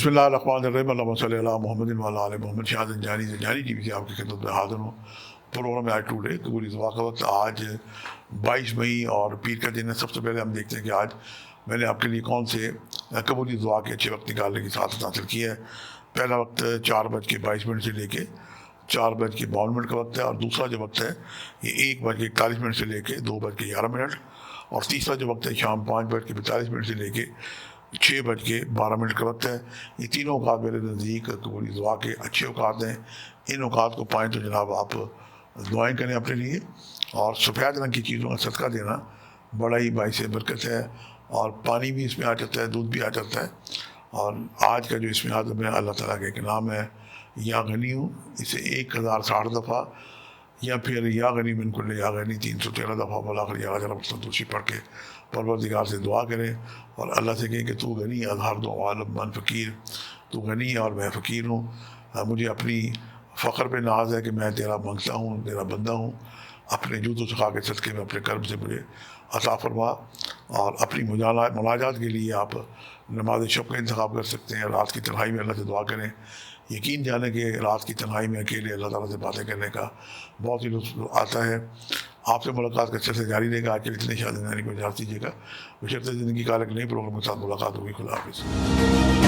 बिस्मिल्लाहिर्रहमानिर्रहीम अल्लाहुम्मा सल्ली अला मुहम्मदिन व अला आलि मोहम्मद। शाहद जानी टीवी से आपकी खिदमत में हाजिर हूँ। प्रोग्राम में आज टूडे कबूली दुआ का वक्त आज 22 मई और पीर का दिन है। सबसे पहले हम देखते हैं कि आज मैंने आपके लिए कौन से कबूली दुआ के अच्छे वक्त निकालने की साथ हासिल की है। पहला वक्त 4:22 से लेके 4:52 का वक्त है, और दूसरा जो वक्त है ये 1:41 से लेके 2:11, और तीसरा जो वक्त है शाम 5:42 से लेके 6:12 का वक्त है। ये तीनों औकात मेरे नज़दीक कबूली दुआ के अच्छे औकात हैं। इन औकात को पाएँ तो जनाब आप दुआएं करें अपने लिए, और सफ़ेद रंग की चीज़ों का सदका देना बड़ा ही बाइस बरकत है, और पानी भी इसमें आ जाता है, दूध भी आ जाता है। और आज का जो इसमें आदम है अल्लाह ताला का एक नाम है या गनी हूँ, इसे 1060 दफ़ा या फिर या गनी मिन कुल्ली या गनी 313 दफ़ा बलाकर या जरा संतोषी पढ़ के परवरदिगार से दुआ करें और अल्लाह से कहें कि तू गनी अज़हर दो आलम मन फ़कीर, तू गनी है और मैं फ़कीर हूँ। मुझे अपनी फ़ख्र पे नाज है कि मैं तेरा मंगता हूँ, तेरा बंदा हूँ। अपने जूतों सखा के सदक़े में अपने कर्म से मुझे अता फरमा। और अपनी मुनाजात के लिए आप नमाज शब का इंतखाब कर सकते हैं। रात की तन्हाई में अल्लाह से दुआ करें। यकीन जाने कि रात की तन्हाई में अकेले अल्लाह ताला से बातें करने का बहुत ही लुत्फ़ आता है। आपसे मुलाकात का अच्छे से जारी रहेगा। आज के लिए इतने शादी को इजाज़त दीजिएगा। बशर्ते ज़िंदगी का एक नए प्रोग्राम के साथ मुलाकात होगी। खुदा हाफ़िज़।